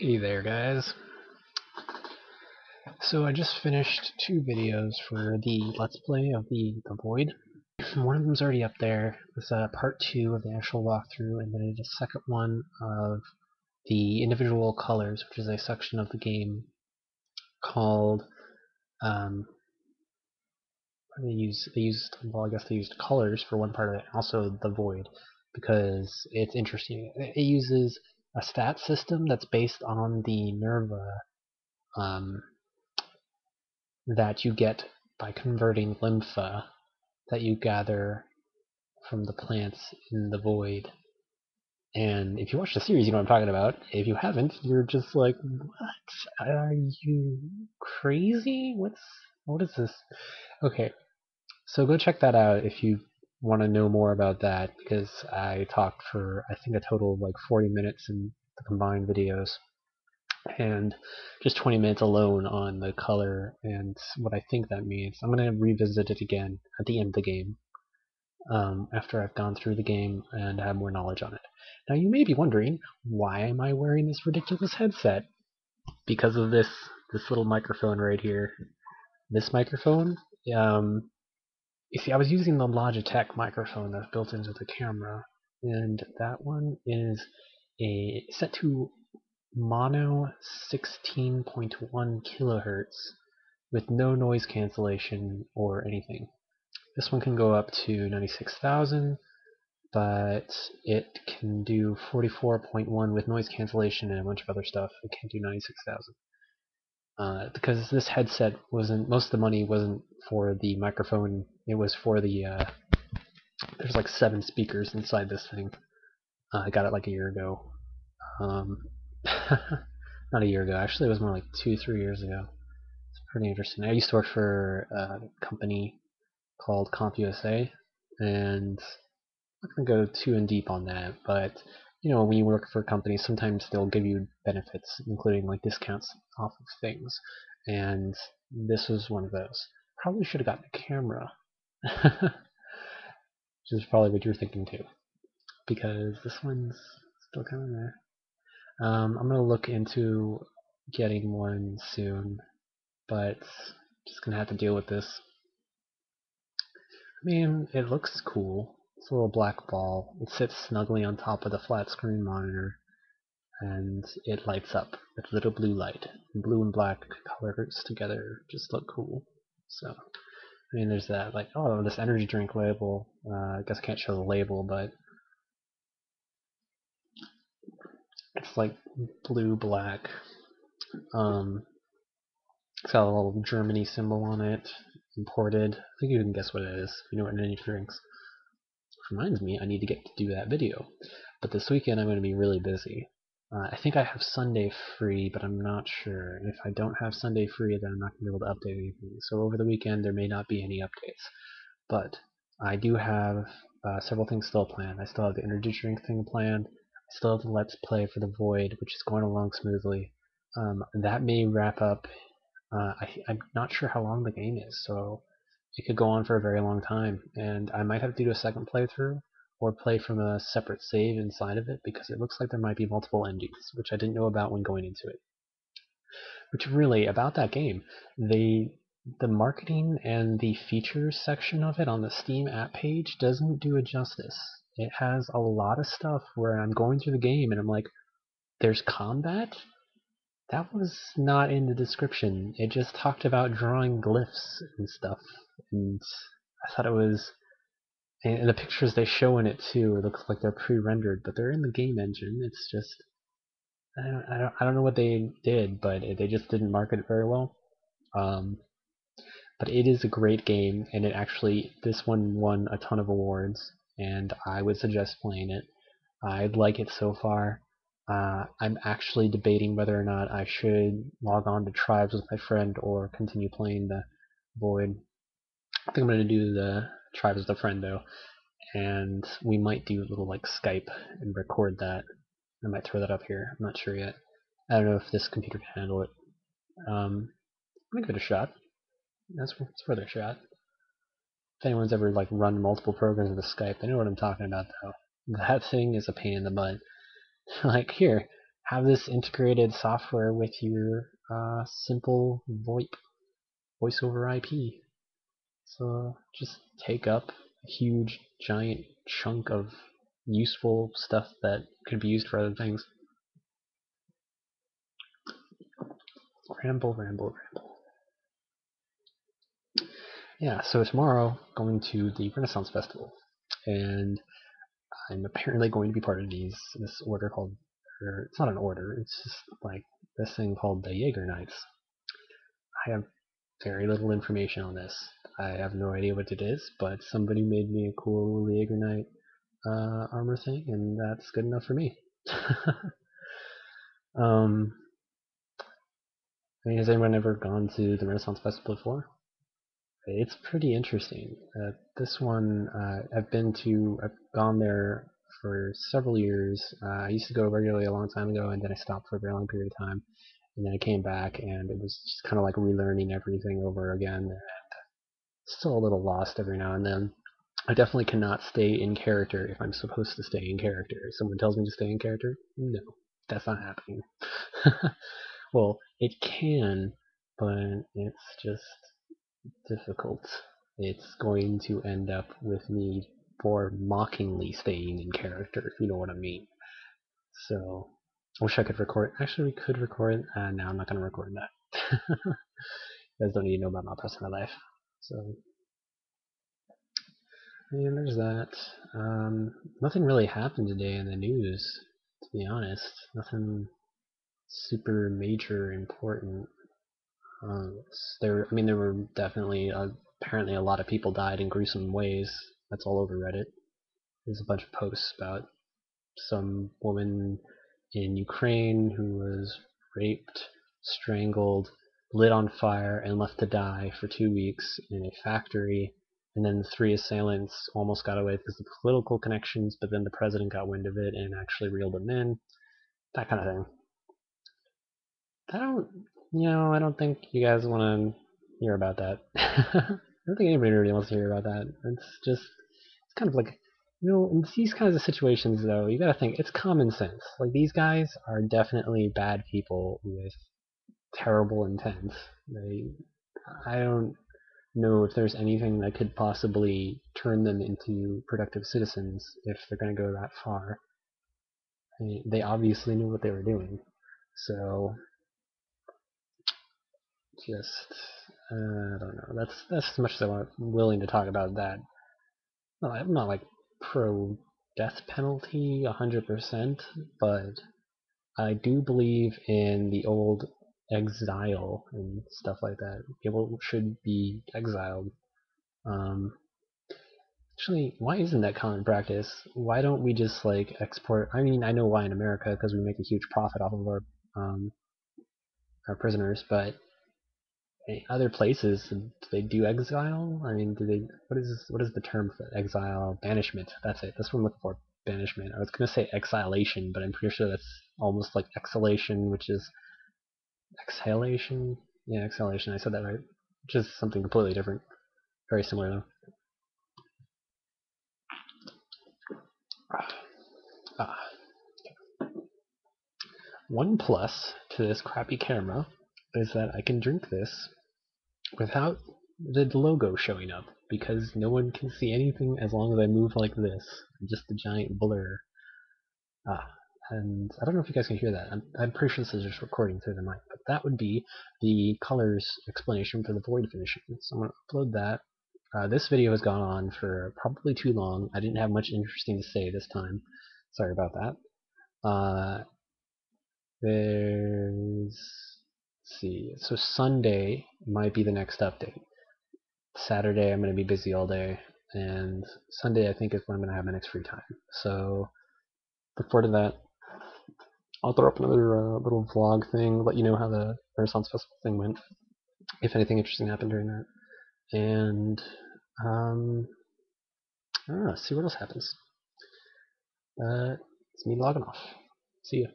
Hey there, guys. So I just finished 2 videos for the Let's Play of the Void. One of them's already up there. It's part 2 of the actual walkthrough, and then I did a second one of the individual colors, which is a section of the game called well, I guess they used colors for one part of it, and also the Void, because it's interesting. It uses a stat system that's based on the Nerva that you get by converting lympha that you gather from the plants in the void. And if you watch the series, you know what I'm talking about. If you haven't, you're just like, what? Are you crazy? What is this? Okay, so go check that out if you want to know more about that, because I talked for, I think, a total of like 40 minutes in the combined videos, and just 20 minutes alone on the color and what I think that means. I'm going to revisit it again at the end of the game, after I've gone through the game and have more knowledge on it. Now you may be wondering, why am I wearing this ridiculous headset? Because of this little microphone right here. This microphone, you see, I was using the Logitech microphone that's built into the camera, and that one is set to mono 16.1 kilohertz with no noise cancellation or anything. This one can go up to 96,000, but it can do 44.1 with noise cancellation and a bunch of other stuff. It can't do 96,000. Because this headset wasn't, most of the money wasn't for the microphone, it was for the, there's like 7 speakers inside this thing. I got it like a year ago. Not a year ago, actually it was more like 2-3 years ago. It's pretty interesting. I used to work for a company called CompUSA, and I'm not going to go too in deep on that, but you know, when you work for companies, sometimes they'll give you benefits, including like discounts off of things, and this was one of those. Probably should have gotten a camera, which is probably what you're thinking too, because this one's still kind of there. I'm gonna look into getting one soon, but just gonna have to deal with this. I mean, it looks cool. It's a little black ball. It sits snugly on top of the flat screen monitor, and it lights up with little blue light. Blue and black colors together just look cool. So, I mean, there's that. Like, oh, this energy drink label. I guess I can't show the label, but it's like blue-black. It's got a little Germany symbol on it. Imported. I think you can guess what it is. You know what energy drinks. Which reminds me, I need to get to do that video. But this weekend I'm going to be really busy. I think I have Sunday free, but I'm not sure. And if I don't have Sunday free, then I'm not going to be able to update anything. So over the weekend, there may not be any updates. But I do have several things still planned. I still have the energy drink thing planned. I still have the Let's Play for the Void, which is going along smoothly. That may wrap up. I'm not sure how long the game is, so it could go on for a very long time, and I might have to do a second playthrough or play from a separate save inside of it, because it looks like there might be multiple endings, which I didn't know about when going into it. Which really, about that game, the marketing and the features section of it on the Steam app page doesn't do it justice. It has a lot of stuff where I'm going through the game and I'm like, there's combat? That was not in the description. It just talked about drawing glyphs and stuff, and I thought it was. And the pictures they show in it too, it looks like they're pre-rendered, but they're in the game engine. It's just I don't know what they did, but they just didn't market it very well. Um, but it is a great game, and it actually, this one won a ton of awards, and I would suggest playing it. I like it so far. I'm actually debating whether or not I should log on to Tribes with my friend or continue playing the Void. I think I'm going to do the Tribes with a friend though, and we might do a little like Skype and record that. I might throw that up here. I'm not sure yet. I don't know if this computer can handle it. I'm gonna give it a shot. That's worth a shot. If anyone's ever like run multiple programs with Skype, they know what I'm talking about though. That thing is a pain in the butt. Like, here, have this integrated software with your simple VoIP, voice over IP. So just take up a huge, giant chunk of useful stuff that could be used for other things. Ramble, ramble, ramble. Yeah, so tomorrow going to the Renaissance Festival, and I'm apparently going to be part of this order called, or it's not an order, it's just like this thing called the Jaeger Knights. I have very little information on this. I have no idea what it is, but somebody made me a cool Jaeger Knight armor thing, and that's good enough for me. um, I mean, has anyone ever gone to the Renaissance Festival before? It's pretty interesting. This one, I've gone there for several years. I used to go regularly a long time ago, and then I stopped for a very long period of time, and then I came back, and it was just kind of like relearning everything over again. Still a little lost every now and then. I definitely cannot stay in character if I'm supposed to stay in character. If someone tells me to stay in character, no, that's not happening. Well, it can, but it's just difficult. It's going to end up with me for mockingly staying in character, if you know what I mean. So, I wish I could record. Actually, we could record. No, I'm not going to record that. You guys don't need to know about my personal life. So, and there's that. Nothing really happened today in the news, to be honest. Nothing super major important. There were definitely, apparently a lot of people died in gruesome ways. That's all over Reddit. There's a bunch of posts about some woman in Ukraine who was raped, strangled, lit on fire, and left to die for 2 weeks in a factory. And then the 3 assailants almost got away because of political connections, but then the president got wind of it and actually reeled them in. That kind of thing. I don't think you guys want to hear about that. I don't think anybody really wants to hear about that. It's kind of like, in these kinds of situations, though, you gotta think, it's common sense. Like, these guys are definitely bad people with terrible intent. I don't know if there's anything that could possibly turn them into productive citizens if they're gonna go that far. They obviously knew what they were doing. So, just, I don't know. That's as much as I'm willing to talk about that. Well, I'm not like pro death penalty 100%, but I do believe in the old exile and stuff like that. People should be exiled. Um, Actually, why isn't that common practice? Why don't we just like export? I mean, I know why in America, because we make a huge profit off of our prisoners, but other places, do they do exile? I mean, do they? What is the term for exile? Banishment. That's it. That's what I'm looking for. Banishment. I was gonna say exhalation, but I'm pretty sure that's almost like exhalation, which is exhalation. Yeah, exhalation. I said that right. Which is something completely different. Very similar though. Ah. One plus to this crappy camera is that I can drink this without the logo showing up, because no one can see anything as long as I move like this. Just a giant blur. Ah, and I don't know if you guys can hear that. I'm pretty sure this is just recording through the mic, but that would be the colors explanation for the void finishing. So I'm going to upload that. This video has gone on for probably too long. I didn't have much interesting to say this time. Sorry about that. Let's see. So Sunday might be the next update. Saturday I'm going to be busy all day, and Sunday I think is when I'm going to have my next free time. So look forward to that. I'll throw up another little vlog thing, let you know how the Renaissance Festival thing went, if anything interesting happened during that, and I don't know, see what else happens. It's me logging off. See ya.